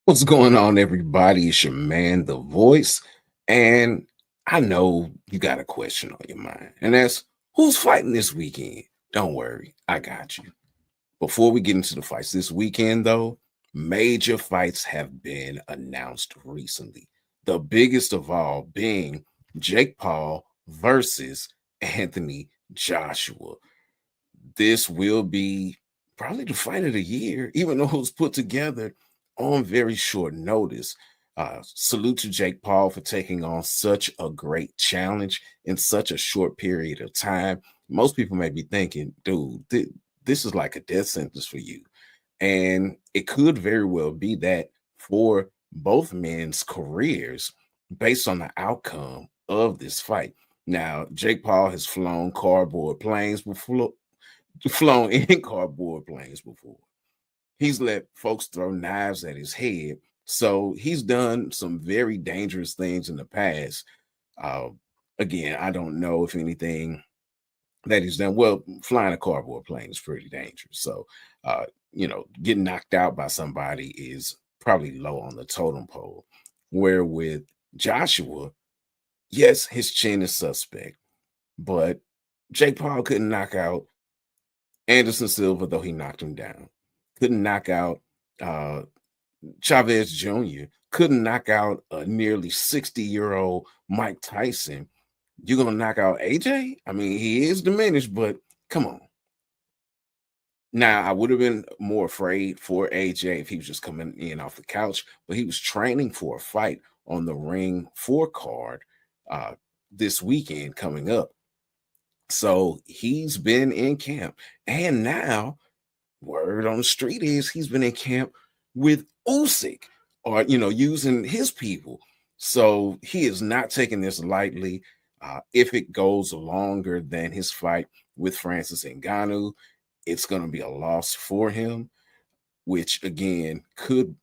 What's going on, everybody? It's your man, the voice. And I know you got a question on your mind, and that's who's fighting this weekend? Don't worry, I got you. Before we get into the fights this weekend, though, major fights have been announced recently. The biggest of all being Jake Paul versus Anthony Joshua. This will be probably the fight of the year, even though it was put together on very short notice. Salute to Jake Paul for taking on such a great challenge in such a short period of time. Most people may be thinking, dude, this is like a death sentence for you. And it could very well be that for both men's careers based on the outcome of this fight. Now, Jake Paul has flown cardboard planes before, flown in cardboard planes before. He's let folks throw knives at his head. So he's done some very dangerous things in the past. Uh, again, I don't know if anything that he's done. Well, flying a cardboard plane is pretty dangerous. So, getting knocked out by somebody is probably low on the totem pole. Where with Joshua, yes, his chin is suspect, but Jake Paul couldn't knock out Anderson Silva, though he knocked him down. Couldn't knock out uh, Chavez Jr., couldn't knock out a nearly 60-year-old Mike Tyson. You're going to knock out AJ? I mean, he is diminished, but come on. Now, I would have been more afraid for AJ if he was just coming in off the couch, but he was training for a fight on the Ring 4 card uh, this weekend coming up. So he's been in camp. And now, word on the street is he's been in camp with Usyk or, using his people. So he is not taking this lightly. If it goes longer than his fight with Francis Ngannou, it's going to be a loss for him, which again could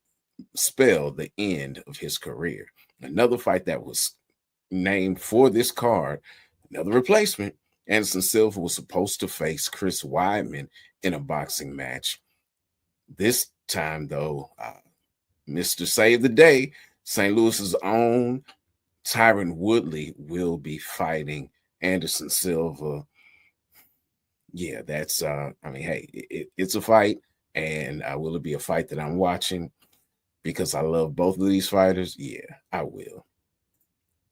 spell the end of his career. Another fight that was named for this card, another replacement. Anderson Silva was supposed to face Chris Weidman in a boxing match. This time, though, Mr. Save the Day, St. Louis's own Tyron Woodley will be fighting Anderson Silva. Yeah, that's hey, it's a fight, and will it be a fight that I'm watching because I love both of these fighters? Yeah, I will.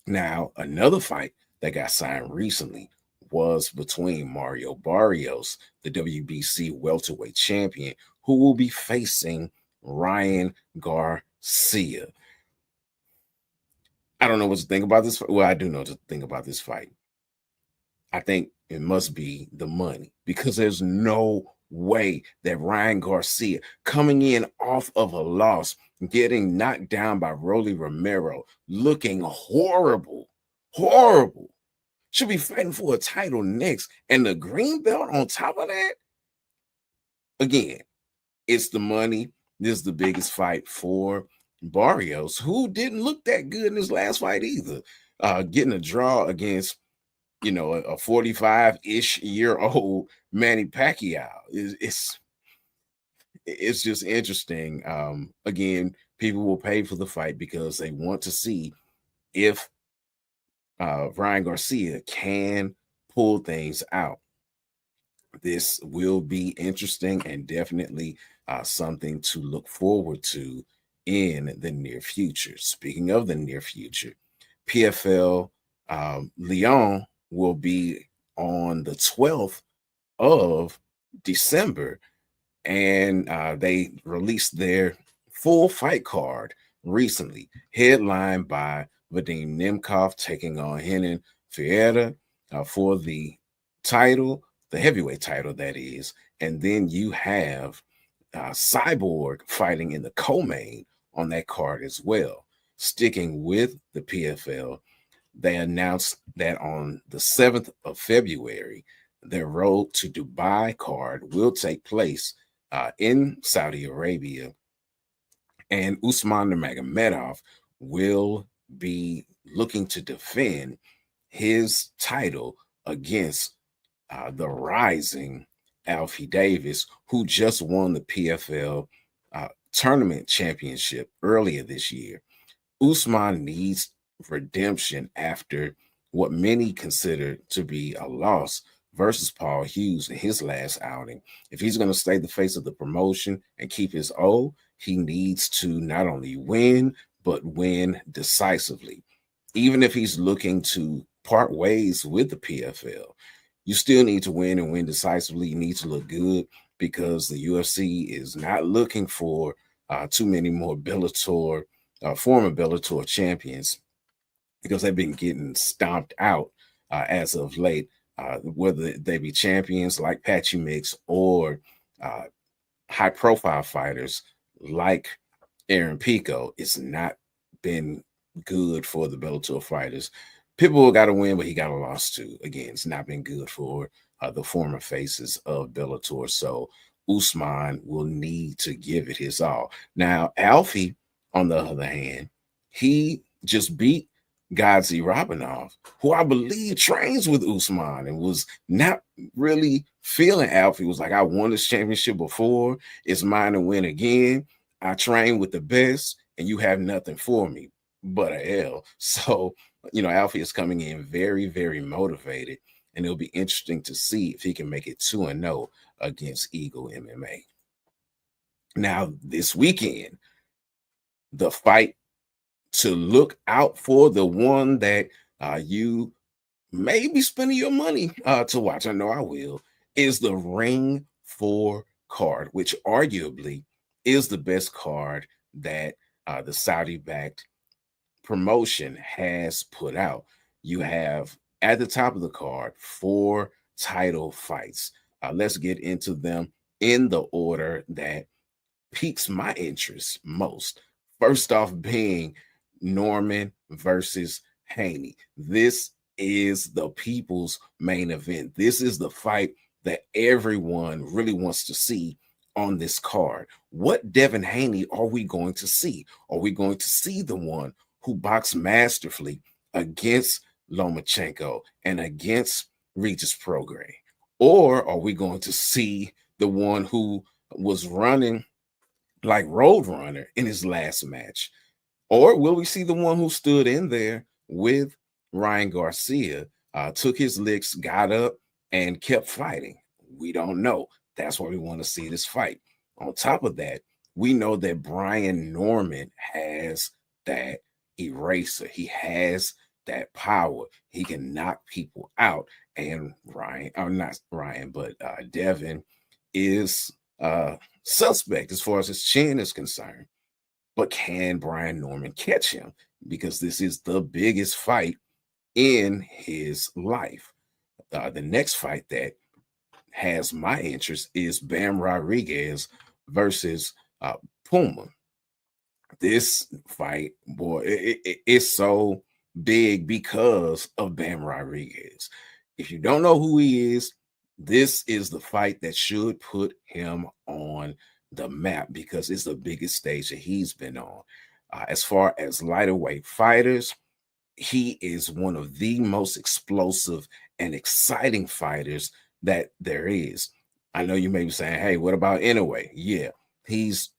Now, another fight that got signed recently was between Mario Barrios, the WBC welterweight champion, who will be facing Ryan Garcia. I don't know what to think about this. Well, I do know what to think about this fight. I think it must be the money because there's no way that Ryan Garcia, coming in off of a loss, getting knocked down by Rolly Romero, looking horrible, horrible, should be fighting for a title next. And the green belt on top of that, again, it's the money. This is the biggest fight for Barrios, who didn't look that good in his last fight either. Getting a draw against a 45-ish year old Manny Pacquiao it's just interesting. Again, people will pay for the fight because they want to see if Ryan Garcia can pull things out. This will be interesting and definitely something to look forward to in the near future. Speaking of the near future, PFL Lyon will be on the 12th of December, and they released their full fight card recently, headlined by Vadim Nemkov taking on Henan Ferreira for the title, the heavyweight title, that is. And then you have Cyborg fighting in the co-main on that card as well. Sticking with the PFL, they announced that on the 7th of February, their Road to Dubai card will take place in Saudi Arabia, and Usman Nurmagomedov will be looking to defend his title against the rising Alfie Davis, who just won the PFL tournament championship earlier this year. Usman needs redemption after what many consider to be a loss versus Paul Hughes in his last outing. If he's going to stay the face of the promotion and keep his O, he needs to not only win, but win decisively. Even if he's looking to part ways with the PFL, you still need to win and win decisively. You need to look good because the UFC is not looking for too many more former Bellator champions because they've been getting stomped out as of late, whether they be champions like Patchy Mix or uh, high profile fighters like Aaron Pico. It's not been good for the Bellator fighters. Pitbull got to win, but he got a loss too. Again, it's not been good for the former faces of Bellator. So Usman will need to give it his all. Now, Alfie, on the other hand, he just beat Gadzi Rabinov, who I believe trains with Usman and was not really feeling Alfie. Was like, I won this championship before. It's mine to win again. I train with the best, and you have nothing for me but a L. So, Alfie is coming in very, very motivated, and it'll be interesting to see if he can make it 2-0 against Eagle MMA. Now, this weekend, the fight to look out for, the one that you may be spending your money to watch, I know I will, is the Ring 4 card, which arguably is the best card that the Saudi-backed promotion has put out. You have at the top of the card 4 title fights. Let's get into them in the order that piques my interest most. First off, being Norman versus Haney. This is the people's main event. This is the fight that everyone really wants to see on this card. What Devin Haney are we going to see? Are we going to see the one who boxed masterfully against Lomachenko and against Regis Prograis? Or are we going to see the one who was running like Roadrunner in his last match? Or will we see the one who stood in there with Ryan Garcia, took his licks, got up, and kept fighting? We don't know. That's why we want to see this fight. On top of that, we know that Brian Norman has that eraser. He has that power. He can knock people out. And Ryan, or not Ryan, but Devin is suspect as far as his chin is concerned. But can Brian Norman catch him? Because this is the biggest fight in his life. The next fight that has my interest is Bam Rodriguez versus Puma. This fight, boy, it's so big because of Bam Rodriguez. If you don't know who he is, this is the fight that should put him on the map because it's the biggest stage that he's been on. As far as lighter weight fighters, he is one of the most explosive and exciting fighters that there is. I know you may be saying, hey, what about Inoue? Yeah, he's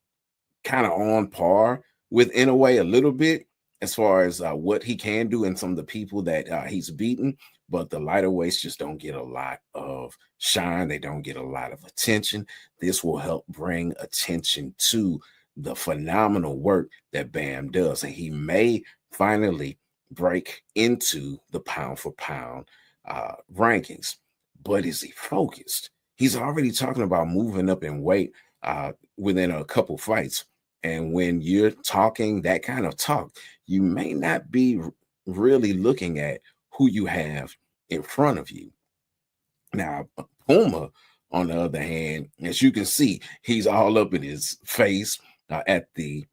kind of on par with Inoue a little bit as far as what he can do and some of the people that he's beaten, but the lighter weights just don't get a lot of shine. They don't get a lot of attention. This will help bring attention to the phenomenal work that Bam does, and he may finally break into the pound for pound rankings. But is he focused? He's already talking about moving up in weight within a couple fights. And when you're talking that kind of talk, you may not be really looking at who you have in front of you. Now, Puma, on the other hand, as you can see, he's all up in his face at the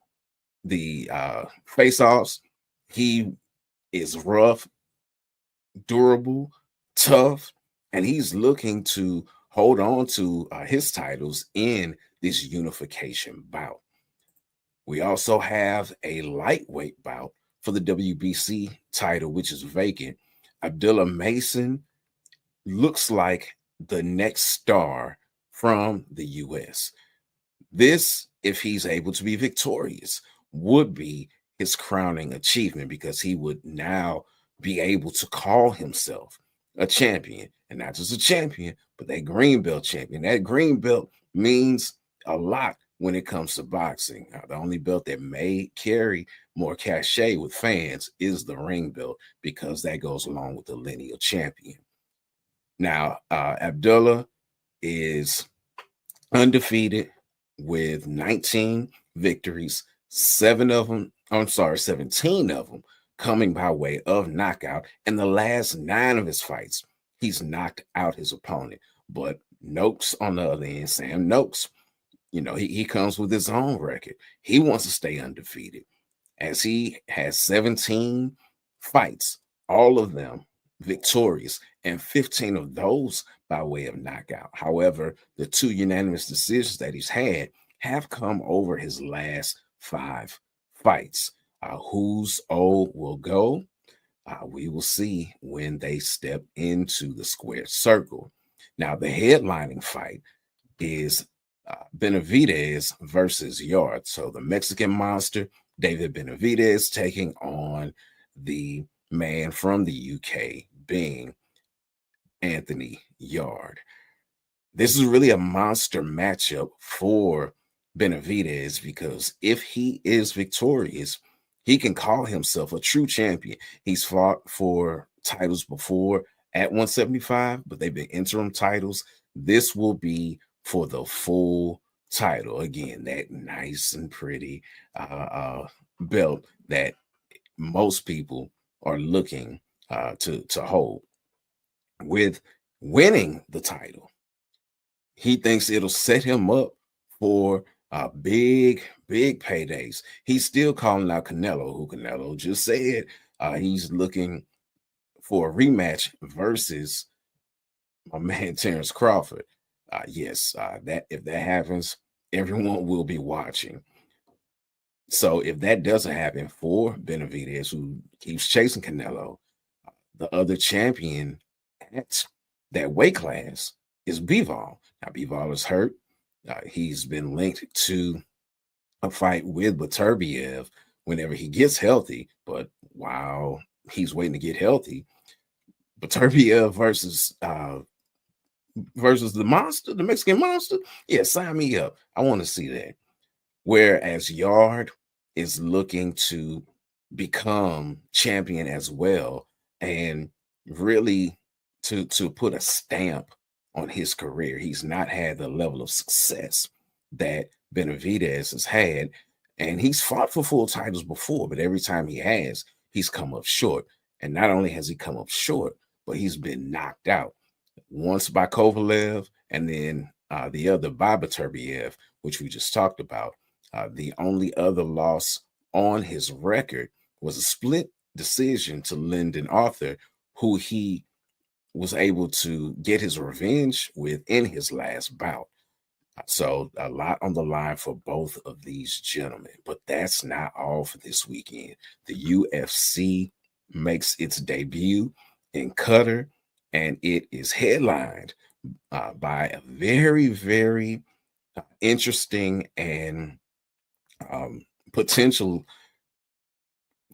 face-offs. He is rough, durable, tough, and he's looking to hold on to his titles in this unification bout. We also have a lightweight bout for the WBC title, which is vacant. Abdullah Mason looks like the next star from the U.S. This, if he's able to be victorious, would be his crowning achievement because he would now be able to call himself a champion, and not just a champion, but that green belt champion. That green belt means a lot when it comes to boxing. The only belt that may carry more cachet with fans is the ring belt because that goes along with the lineal champion. Now, Abdullah is undefeated with 19 victories, 17 of them coming by way of knockout. And the last 9 of his fights, he's knocked out his opponent. But Noakes on the other end, Sam Noakes, he comes with his own record. He wants to stay undefeated as he has 17 fights, all of them victorious, and 15 of those by way of knockout. However, the 2 unanimous decisions that he's had have come over his last 5 fights. Whose O will go? We will see when they step into the square circle. Now, the headlining fight is Benavidez versus Yard. So the Mexican monster, David Benavidez, taking on the man from the UK, being Anthony Yard. This is really a monster matchup for Benavidez because if he is victorious, he can call himself a true champion. He's fought for titles before at 175, but they've been interim titles. This will be for the full title. Again, that nice and pretty belt that most people are looking to hold. With winning the title, he thinks it'll set him up for big paydays. He's still calling out Canelo, who Canelo just said he's looking for a rematch versus my man Terrence Crawford. Yes, that if that happens, everyone will be watching. So if that doesn't happen for Benavidez, who keeps chasing Canelo, the other champion at that weight class is Bivol. Now, Bivol is hurt. He's been linked to a fight with Beterbiev whenever he gets healthy. But while he's waiting to get healthy, Beterbiev versus the monster, the Mexican monster, yeah, sign me up. I want to see that. Whereas Yard is looking to become champion as well, and really to put a stamp on his career. He's not had the level of success that Benavidez has had, and he's fought for full titles before, but every time he has, he's come up short. And not only has he come up short, but he's been knocked out once by Kovalev, and then the other by Beterbiev, which we just talked about. The only other loss on his record was a split decision to Lyndon Arthur, who he was able to get his revenge with in his last bout. So a lot on the line for both of these gentlemen. But that's not all for this weekend. The UFC makes its debut in Qatar, and it is headlined by a very, very interesting and potential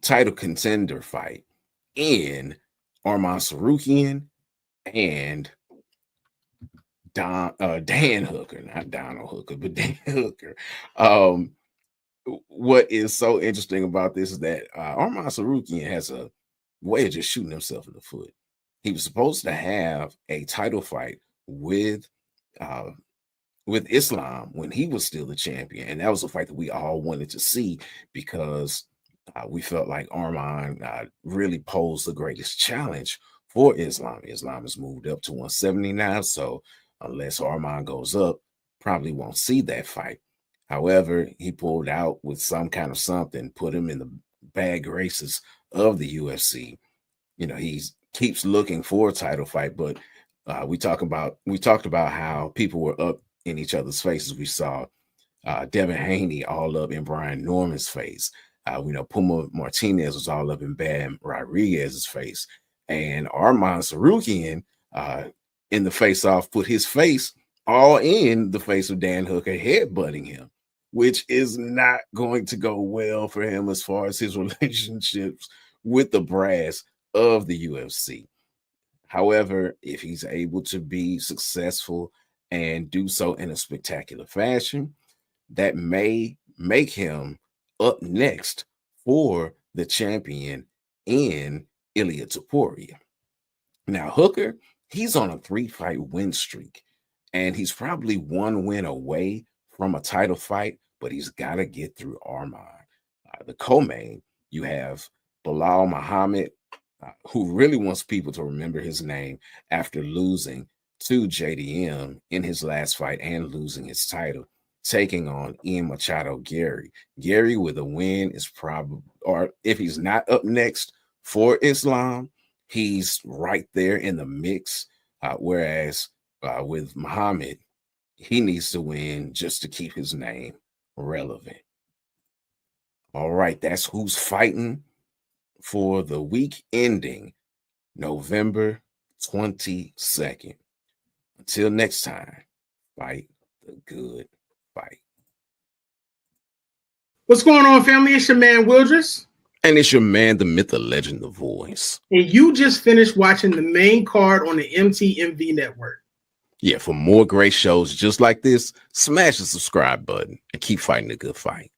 title contender fight in Arman Tsarukyan and Dan Hooker, not Donald Hooker, but Dan Hooker. What is so interesting about this is that Arman Tsarukyan has a way of just shooting himself in the foot. He was supposed to have a title fight with Islam when he was still the champion, and that was a fight that we all wanted to see because we felt like Arman really posed the greatest challenge for Islam. Islam has moved up to 170 now, so unless Arman goes up, probably won't see that fight. However, he pulled out with some kind of something, put him in the bad graces of the UFC. He keeps looking for a title fight, but we talked about how people were up in each other's faces. We saw Devin Haney all up in Brian Norman's face. We know Puma Martinez was all up in Bam Rodriguez's face, and Arman Tsarukyan in the face-off put his face all in the face of Dan Hooker headbutting him, which is not going to go well for him as far as his relationships with the brass of the UFC. However, if he's able to be successful and do so in a spectacular fashion, that may make him up next for the champion in Ilia Topuria. Now, Hooker, he's on a 3-fight win streak, and he's probably one win away from a title fight, but he's got to get through Arman. The co-main, you have Bilal Muhammad, who really wants people to remember his name after losing to JDM in his last fight and losing his title, taking on Ian Machado Gary. Gary with a win is probably, or if he's not up next for Islam, he's right there in the mix. Whereas with Muhammad, he needs to win just to keep his name relevant. All right, that's who's fighting for the week ending November 22nd. Until next time, fight the good fight. What's going on, family? It's your man, Wildress. And it's your man, the myth, the legend, the Voyze. And you just finished watching the main card on the MTMV network. Yeah, for more great shows just like this, smash the subscribe button and keep fighting the good fight.